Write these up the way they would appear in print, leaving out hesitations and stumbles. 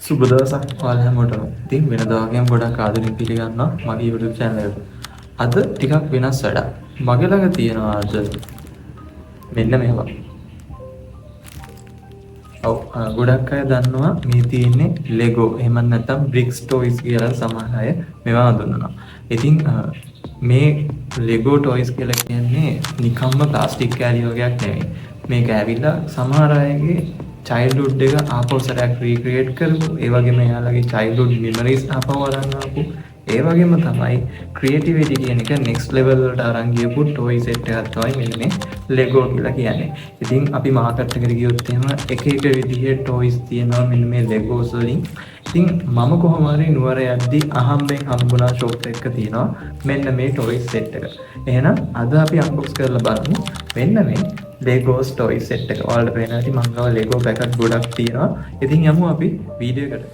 සුබ දවසක් ඔයාලා හැමෝටම. ඉතින් වෙනදා වගේම ගොඩක් ආදරෙන් පිළිගන්නවා මගේ YouTube channel එකට. අද ටිකක් වෙනස් වැඩක්. මගේ ළඟ තියෙනවා අද මෙන්න මේවා. ඔව් ගොඩක් අය දන්නවා මේ තියෙන්නේ Lego එහෙම නැත්නම් bricks toys කියලා සමහර අය මේවා හඳුන්වනවා. ඉතින් මේ Lego toys කියලා කියන්නේ නිකම්ම ප්ලාස්ටික් කෑලි වගේක් නෙවෙයි. මේක ඇවිල්ලා සමහර අයගේ චයිල්ඩ්හුඩ් එක ආපහු සැරයක් රීක්‍රියේට් කරපු ඒ වගේම එයාලගේ චයිල්ඩ්හුඩ් මෙමරිස් ආපහු අරන් ආපු ඒ වගේම තමයි ක්‍රියේටිවිටි කියන එක නෙක්ස්ට් ලෙවල් වලට අරන් ගියපු ටොයි සෙට් එකක් තමයි මෙන්න මේ Lego කියලා කියන්නේ. ඉතින් අපි මාකට් එකට ගියොත් එහෙම එක එක විදිහේ ටොයිස් තියෙනවා මෙන්න මේ Legos වලින්. ඉතින් මම කොහොම හරි නුවර යද්දී අහම්බෙන් හම්බුණා ෂොප් එකක තියෙනවා මෙන්න මේ ටොයිස් සෙට් එක. එහෙනම් අද අපි අන්බොක්ස් කරලා බලමු මෙන්න මේ Legos toy set එක. ඔයාලට පේනවා ඇති මං ගාව Lego පැකට් ගොඩක් තියෙනවා. ඉතින් යමු අපි වීඩියෝ එකට.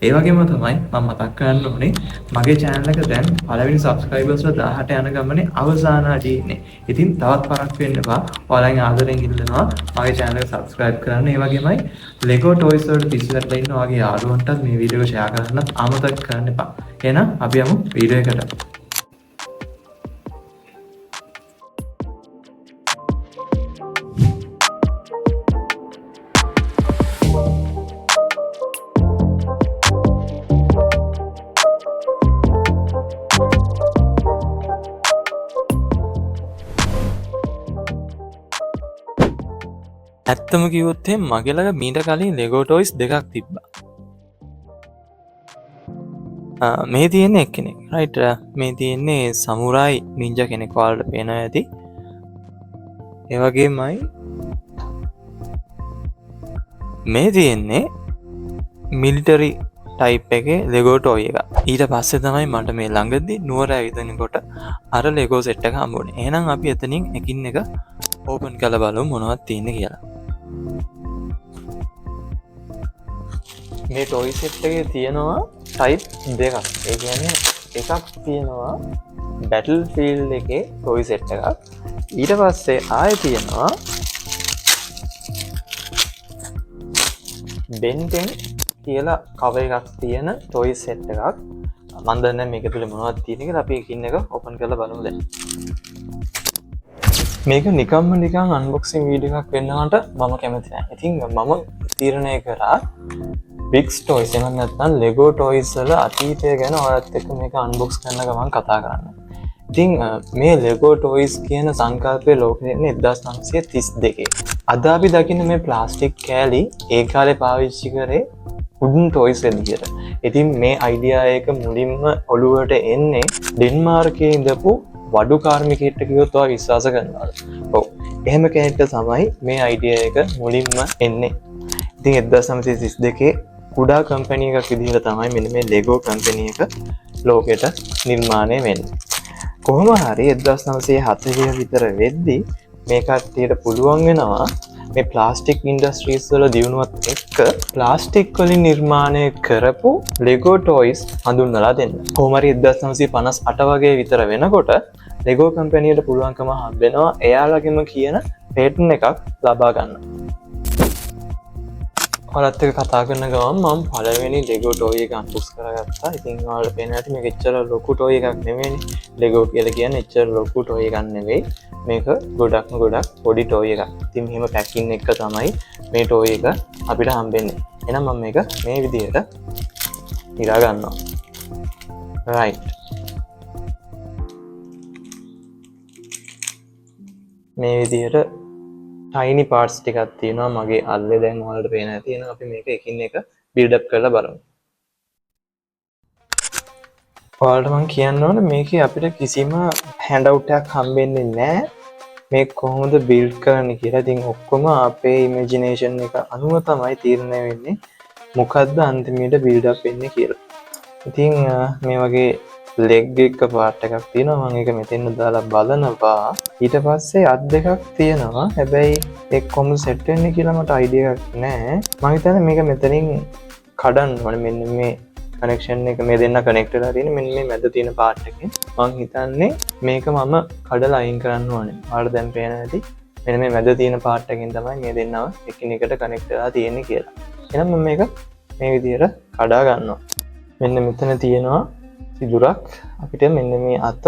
ඒ වගේම තමයි මම මතක් කරන්න ඕනේ මගේ channel එක දැන් පළවෙනි subscribersලා 18 යන ගමනේ අවසාන අඩියේ ඉන්නේ. ඉතින් තවත් පරක් වෙන්න එපා. ඔයාලගෙන් ආදරෙන් ඉල්ලනවා මගේ channel එක subscribe කරන්න. ඒ වගේමයි Lego toys වලට පිස්සුවටලා ඉන්න ඔයාගේ යාළුවන්ටත් මේ වීඩියෝ එක share කරන්න අමතක කරන්න එපා. එහෙනම් අපි යමු වීඩියෝ එකට. ඇත්තම කිව්වොත් එහෙනම් මගේ ළඟ මීට කලින් Lego toys දෙකක් තිබ්බා. මේ තියෙන්නේ එක්කෙනෙක්. right මේ තියෙන්නේ samurai ninja කෙනෙක් වලට පේනවා ඇති. ඒ වගේමයි මේ තියෙන්නේ military type එකේ Lego toy එක. ඊට පස්සේ තමයි මට මේ ළඟදී නුවර ඇවිදිනකොට අර Lego set එක හම්බුනේ. එහෙනම් අපි එතනින් එකින් එක open කරලා බලමු මොනවද තියෙන්නේ කියලා. මේ toy set එකේ තියෙනවා type දෙකක්. ඒ කියන්නේ එකක් තියෙනවා Battlefield එකේ toy set එකක්. ඊට පස්සේ ආයෙ තියෙනවා Ben 10 කියලා cover එකක් තියෙන toy set එකක්. මම දන්නේ මේක තුල මොනවද තියෙන්නේ කියලා. අපි එකින් එක open කරලා බලමු දැන්. මේක නිකම්ම නිකන් අන්බොක්සිං වීඩියෝ එකක් වෙන්නවට මම කැමති නැහැ. ඉතින් මම තීරණය කරා bricks toys එහෙම නැත්නම් Lego toys වල අතීතය ගැන ඔයාලත් එක්ක මේක අන්බොක්ස් කරන ගමන් කතා කරන්න. ඉතින් මේ Lego toys කියන සංකල්පයේ ලෝකෙ ඉන්නේ 1932. අද අපි දකින්න මේ ප්ලාස්ටික් කෑලි ඒ කාලේ පාවිච්චි කරේ wooden toys විදියට. ඉතින් මේ අයිඩියා එක මුලින්ම ඔළුවට එන්නේ ඩෙන්මාර්කයේ ඉඳපු වඩු කාර්මිකයෙක්ට කිව්වොත් ඔයා විශ්වාස කරනවද? ඔව්. එහෙම කෙනෙක්ට තමයි මේ අයිඩියා එක මුලින්ම එන්නේ. ඉතින් 1932 කුඩා කම්පැනි එකක් විදිහට තමයි මෙන්න මේ Lego කම්පැනි එක ලෝකෙට නිර්මාණය වෙන්නේ. කොහොම හරි 1940 විතර වෙද්දී මේ කට්ටියට පුළුවන් වෙනවා මේ ප්ලාස්ටික් ඉන්ඩස්ට්‍රීස් වල දියුණුවත් එක්ක ප්ලාස්ටික් වලින් නිර්මාණය කරපු Lego toys හඳුන්වලා දෙන්න. කොහොම හරි 1958 වගේ විතර වෙනකොට Lego කම්පැනියට පුළුවන්කම හම්බෙනවා එයාලගෙම කියන පේටන්ට් එකක් ලබා ගන්න. ඔයාලත් එක්ක කතා කරන ගමන් මම පළවෙනි Lego toy එක අන්බොක්ස් කරගත්තා. ඉතින් ඔයාලට පේනවා ඇති මේක එච්චර ලොකු toy එකක් නෙමෙයිනේ. Lego කියලා කියන්නේ එච්චර ලොකු toy එකක් නෙවෙයි. මේක ගොඩක් පොඩි toy එකක්. ඉතින් මෙහෙම පැකින් එක තමයි මේ toy එක අපිට හම්බෙන්නේ. එහෙනම් මම මේක මේ විදිහට ඉරා ගන්නවා. right. මේ විදිහට tiny parts ටිකක් තියෙනවා මගේ අල්ලේ දැන් ඔයාලට පේන ඇති. එහෙනම් අපි මේක එකින් එක build up කරලා බලමු. ඔයාලට මම කියන්න ඕනේ මේකේ අපිට කිසිම handout එකක් හම්බෙන්නේ නැහැ. මේක කොහොමද build කරන්නේ කියලා. ඉතින් ඔක්කොම අපේ imagination එක අනුව තමයි තීරණය වෙන්නේ මොකද්ද අන්තිමේට build up වෙන්නේ කියලා. ඉතින් මේ වගේ leg එක part එකක් තියෙනවා. මම ඒක මෙතෙන් දාලා බලනවා. ඊට පස්සේ අත් දෙකක් තියෙනවා. හැබැයි ඒක කොහොමද set වෙන්නේ කියලා මට idea එකක් නැහැ. මම හිතන්නේ මේක මෙතනින් කඩන්න ඕනේ. මෙන්න මේ connection එක මේ දෙන්න connect වෙලා තියෙන මෙන්න මේ මැද තියෙන part එකෙන්. මම හිතන්නේ මේක මම කඩලා අයින් කරන්න ඕනේ. ඔයාලට දැන් පේන ඇති. මෙන්න මේ මැද තියෙන part එකෙන් තමයි මේ දෙන්නව එකිනෙකට connect වෙලා තියෙන්නේ කියලා. එහෙනම් මම මේක මේ විදිහට කඩා ගන්නවා. මෙන්න මෙතන තියෙනවා සිදුරක්. අපිට මෙන්න මේ අත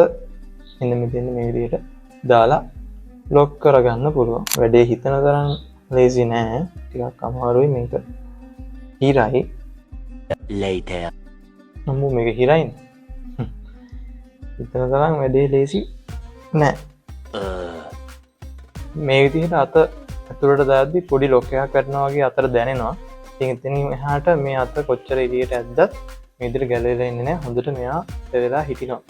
මෙන්න මෙතන මේ විදිහට දාලා ලොක් කරගන්න පුළුවන්. වැඩේ හිතන තරම් ලේසි නෑ. ටිකක් අමාරුයි මේක. හිරයි. later නමුත් මේක හිරයිනේ. හිතන තරම් වැඩේ ලේසි නෑ. මේ විදිහට අත ඇතුළට දාද්දි පොඩි ලොක් එකක් කරනවා වගේ අතට දැනෙනවා. ඉතින් එතනින් එහාට මේ අත කොච්චර එළියට ඇද්දත් මේ විදිහට ගැලවිලා ඉන්නේ නැහැ. හොඳට මෙයා වෙලා හිටිනවා.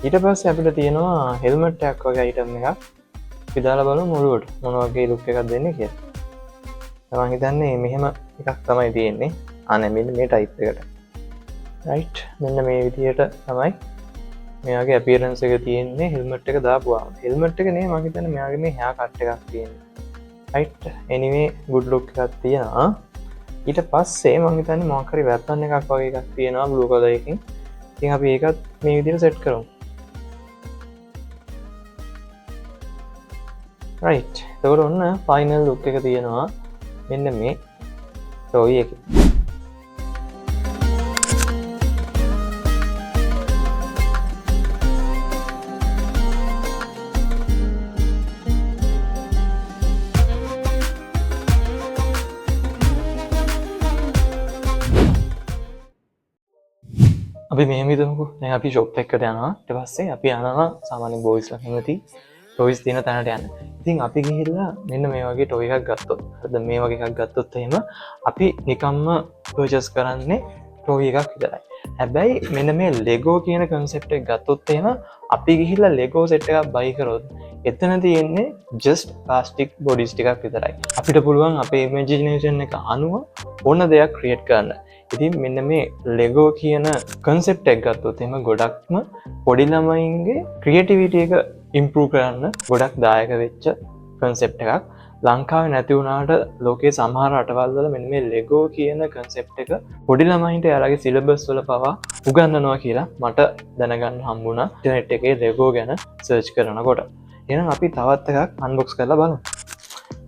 ඊට පස්සේ අපිට තියෙනවා හෙල්මට් එකක් වගේ අයිටම් එකක්. අපි දාලා බලමු මොළුවට මොන වගේ ලුක් එකක් දෙන්නේ කියලා. මම හිතන්නේ මෙහෙම එකක් තමයි තියෙන්නේ. අනේ මෙන්න මේ ටයිප් එකට. රයිට්. මෙන්න මේ විදිහට තමයි මෙයාගේ අපියරන්ස් එක තියෙන්නේ හෙල්මට් එක දාපුවාම. හෙල්මට් එක නේ මම හිතන්නේ මෙයාගේ මේ හෙයා කට් එකක් තියෙන්නේ. රයිට්. anyway good look එකක් තියෙනවා. ඊට පස්සේ මම හිතන්නේ මොකක් හරි වැත්තන් එකක් වගේ එකක් තියෙනවා බ්ලූ කලර් එකකින්. ඉතින් අපි ඒකත් මේ විදිහට සෙට් කරමු. රයිට්. එතකොට ඔන්න ෆයිනල් ලුක් එක තියෙනවා. මෙන්න මේ ටොයි එකේ. අපි මෙහෙම හිතමුකෝ. දැන් අපි ෂොප් එකකට යනවා. ඊට පස්සේ අපි යනවා සාමාන්‍ය බොයිස්ලා කැමති ටොයිස් තියෙන තැනට යන්න. ඉතින් අපි ගිහිල්ලා මෙන්න මේ වගේ ටොයි එකක් ගත්තොත්, හරිද? මේ වගේ එකක් ගත්තොත් එහෙම අපි නිකම්ම පර්චේස් කරන්නේ ටොයි එකක් විතරයි. හැබැයි මෙන්න මේ ලෙගෝ කියන කන්සෙප්ට් එක ගත්තොත් එහෙම අපි ගිහිල්ලා ලෙගෝ සෙට් එකක් බයි කරොත් එතන තියෙන්නේ just plastic bodies ටිකක් විතරයි. අපිට පුළුවන් අපේ imagination එක අනුව ඕන දෙයක් create කරන්න. ඉතින් මෙන්න මේ ලෙගෝ කියන කන්සෙප්ට් එක ගත්තොත් එහෙම ගොඩක්ම පොඩි ළමයින්ගේ ක්‍රියේටිවිටි එක ඉම්ප්‍රූව් කරන්න ගොඩක් දායක වෙච්ච කන්සෙප්ට් එකක්. ලංකාවේ නැති වුණාට ලෝකේ සමහර රටවල් වල මෙන්න මේ ලෙගෝ කියන කන්සෙප්ට් එක පොඩි ළමයින්ට යාළගේ සිලබස් වල පවා උගන්වනවා කියලා මට දැනගන්න හම්බුණා ඉන්ටර්නෙට් එකේ ලෙගෝ ගැන සර්ච් කරනකොට. එහෙනම් අපි තවත් එකක් අන්බොක්ස් කරලා බලමු.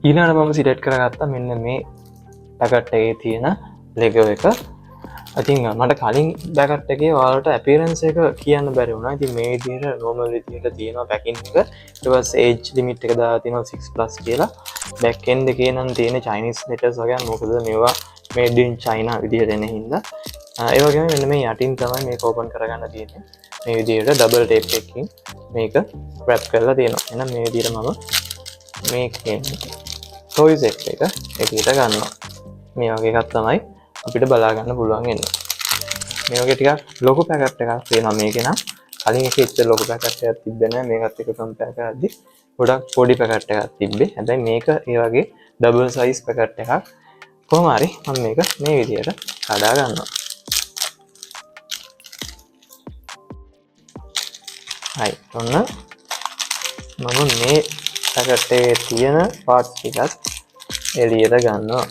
ඊළඟට මම සිලෙක්ට් කරගත්තා මෙන්න මේ පැකට් එකේ තියෙන ලෙගෝ එක. ඉතින් මට කලින් බෑකට් එකේ ඔයාලට අපියරන්ස් එක කියන්න බැරි වුණා. ඉතින් මේ විදිහට නෝමල් විදිහට තියෙනවා පැකින් එක. ඊට පස්සේ ඒජ් ලිමිට් එක දාලා තියෙනවා 6+ කියලා. බෑක් එන්ඩ් එකේ නම් තියෙන චයිනීස් ලෙටර්ස් වගේ. මොකද මේවා මේඩ් ඉන් චයිනා විදිහට එන හින්දා. ඒ වගේම මෙන්න මේ යටින් තමයි මේක ඕපන් කරගන්න තියෙන්නේ. මේ විදිහට ඩබල් ටේප් එකකින් මේක රැප් කරලා තියෙනවා. එහෙනම් මේ විදිහට මම මේකෙන් ටොයිස් එක එකට ගන්නවා. මේ වගේ එකක් තමයි අපිට බලා ගන්න පුළුවන් එන්නේ. මේ වගේ ටිකක් ලොකු පැකට් එකක් තියෙනවා මේකේ නම්. කලින් එකේ ඉච්ච ලොකු පැකට් එකක් තිබ්බේ නැහැ. මේකත් එක්ක කම්පෙයාර් කරද්දි ගොඩක් පොඩි පැකට් එකක් තිබ්බේ. හැබැයි මේක ඒ වගේ ඩබල් සයිස් පැකට් එකක්. කොහොම හරි මම මේක මේ විදිහට කඩා ගන්නවා. හයි. ඔන්න මම මේ පැකට් එකේ තියෙන පාර්ට්ස් ටිකත් එළියට ගන්නවා.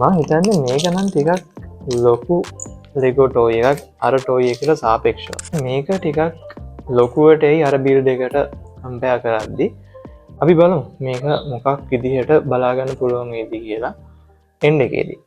මම හිතන්නේ මේක නම් ටිකක් ලොකු ලෙගෝ ටොයි එකක් අර ටොයි එකට සාපේක්ෂව. මේක ටිකක් ලොකුවට එයි අර බිල්ඩ් එකට කම්පෙයාර් කරද්දී. අපි බලමු මේක මොකක් විදිහට බලා ගන්න පුළුවන් වේද කියලා එන්ඩ් එකේදී.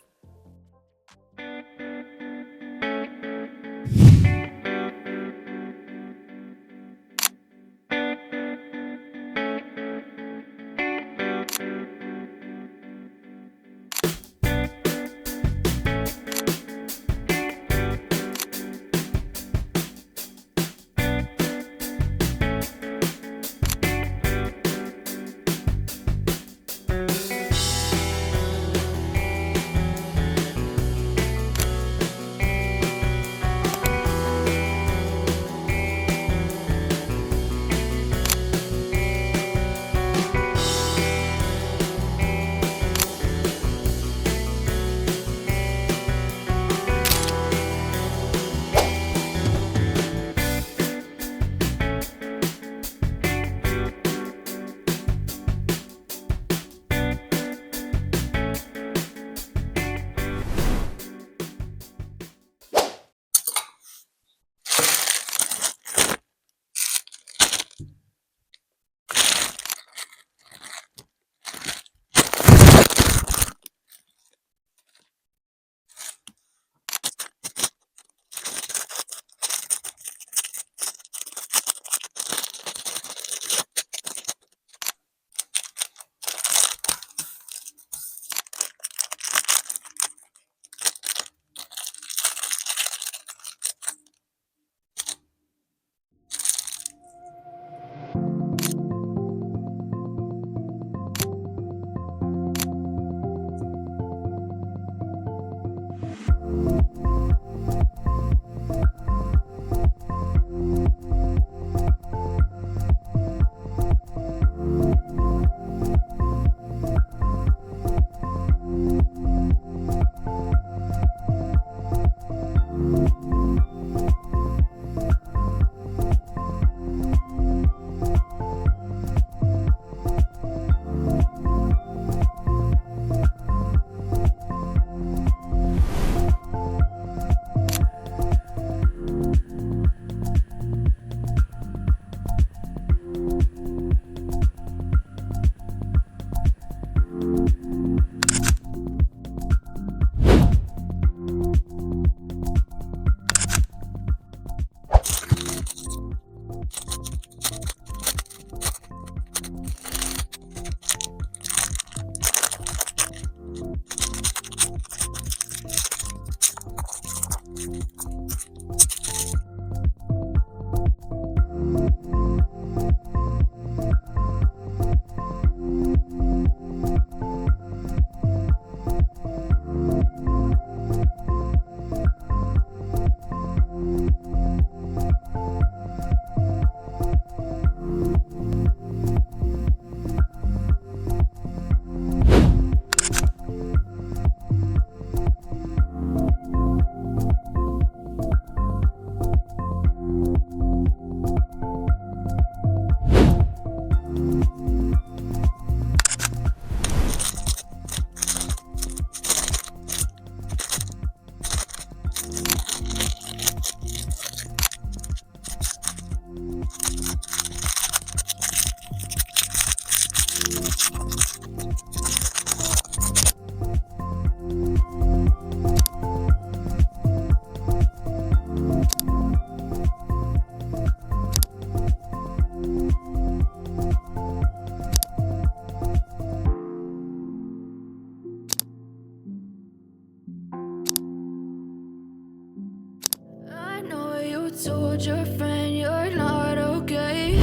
told your friend you're not okay?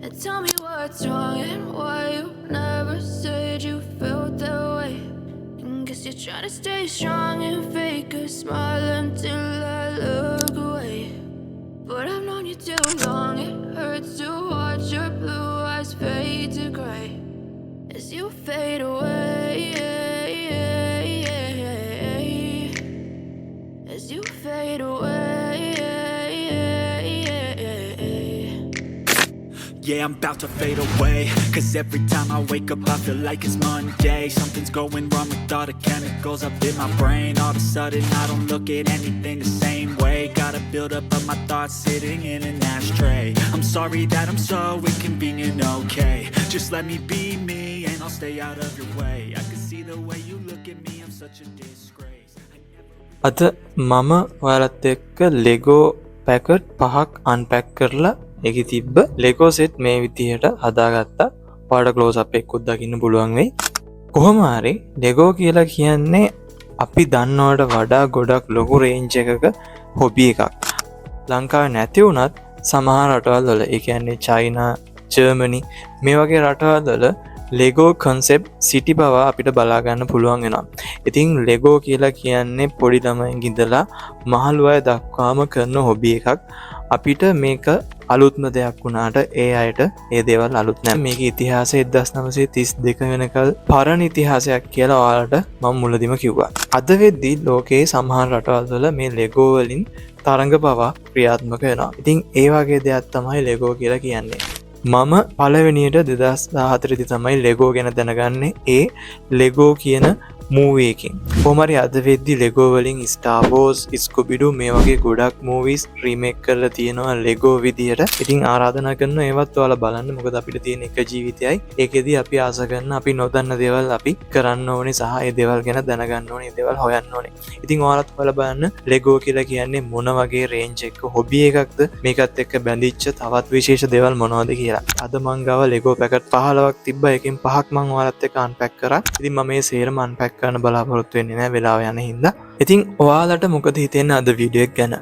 And tell me what's wrong and why you never said you felt that way. And guess you're trying to stay strong and fake a smile until I look away. But I've known you too long, it hurts to watch your blue eyes fade to gray as you fade away, as you fade away. Yeah, I'm about to fade away. Cause every time I wake up I feel like it's Monday. Something's going wrong with all the chemicals up in my brain. All of a sudden I don't look at anything the same way. Gotta build up of my thoughts sitting in an ashtray. I'm sorry that I'm so inconvenient, okay. Just let me be me and I'll stay out of your way. I can see the way you look at me, I'm such a disgrace. අද මම ඔයාලත් එක්ක Lego packet 5ක් අන්පැක් කරලා ඒකේ තිබ්බ Lego set මේ විදිහට හදාගත්තා. ඔයාලට ක්ලෝස් අප් එකකුත් දකින්න පුළුවන් වෙයි. කොහොම හරි ලෙගෝ කියලා කියන්නේ අපි දන්නවට වඩා ගොඩක් ලොකු රේන්ජ් එකක හොබි එකක්. ලංකාවේ නැති වුණත් සමහර රටවල් වල ඒ කියන්නේ චයිනා, ජර්මනි මේ වගේ රටවල් වල ලෙගෝ කොන්සෙප්ට් සිටි බව අපිට බලා ගන්න පුළුවන් වෙනවා. ඉතින් ලෙගෝ කියලා කියන්නේ පොඩි ළමයින් ඉඳලා මහලු අය දක්වාම කරන හොබි එකක්. අපිට මේක අලුත්ම දෙයක් වුණාට ඒ අයට ඒ දේවල් අලුත් නෑ. මේක ඉතිහාසය 1932 වෙනකල් පරණ ඉතිහාසයක් කියලා ඔයාලට මම මුලදිම කිව්වා. අද වෙද්දී ලෝකයේ සමහර රටවල් වල මේ ලෙගෝ වලින් තරඟ පවා ක්‍රියාත්මක වෙනවා. ඉතින් ඒ වගේ දෙයක් තමයි ලෙගෝ කියලා කියන්නේ. මම පළවෙනියට 2014 දී තමයි ලෙගෝ ගැන දැනගන්නේ ඒ ලෙගෝ කියන මූවී එකකින්. කොහොම හරි අද වෙද්දී ලෙගෝ වලින් Star Wars, Scooby-Doo මේ වගේ ගොඩක් මූවීස් රීමේක් කරලා තියෙනවා ලෙගෝ විදියට. ඉතින් ආරාධනා කරනවා ඒවත් ඔයාලා බලන්න. මොකද අපිට තියෙන එක ජීවිතයයි. ඒකෙදී අපි ආස කරන අපි නොදන්න දේවල් අපි කරන්න ඕනේ සහ ඒ දේවල් ගැන දැනගන්න ඕනේ, ඒ දේවල් හොයන්න ඕනේ. ඉතින් ඔයාලත් ඔයාලා බලන්න ලෙගෝ කියලා කියන්නේ මොන වගේ රේන්ජ් එකක හොබි එකක්ද? මේකත් එක්ක බැඳිච්ච තවත් විශේෂ දේවල් මොනවද කියලා. අද මං ගාව ලෙගෝ පැකට් 15ක් තිබ්බා. එකෙන් 5ක් මං ඔයාලත් එක්ක අන්පැක් කරා. ඉතින් මම මේ සේරම අන්පැක් කරන්න බලාපොරොත්තු වෙන්නේ නැහැ වෙලාව යන හින්දා. ඉතින් ඔයාලට මොකද හිතෙන්නේ අද වීඩියෝ එක ගැන?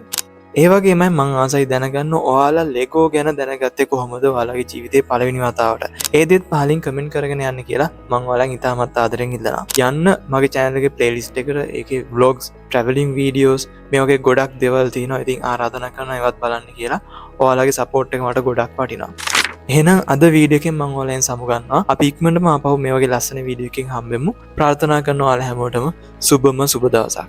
ඒ වගේමයි මං ආසයි දැනගන්න ඔයාලා ලෙගෝ ගැන දැනගත්තේ කොහොමද ඔයාලගේ ජීවිතේ පළවෙනි වතාවට? ඒ දෙත් පහලින් කමෙන්ට් කරගෙන යන්න කියලා මං ඔයාලන් ඉතාමත් ආදරෙන් ඉල්ලනවා. යන්න මගේ channel එකේ playlist එකට ඒකේ vlogs, traveling videos මේ වගේ ගොඩක් දේවල් තියෙනවා. ඉතින් ආරාධනා කරනවා ඒවත් බලන්න කියලා. ඔයාලගේ support එක මට ගොඩක් වටිනවා. එහෙනම් අද වීඩියෝ එකෙන් මම ඔයාලෙන් සමුගන්නවා. අපි ඉක්මනටම ආපහු මේ වගේ ලස්සන වීඩියෝ එකකින් හම්බෙමු. ප්‍රාර්ථනා කරනවා ඔයාලා හැමෝටම සුබම සුබ දවසක්.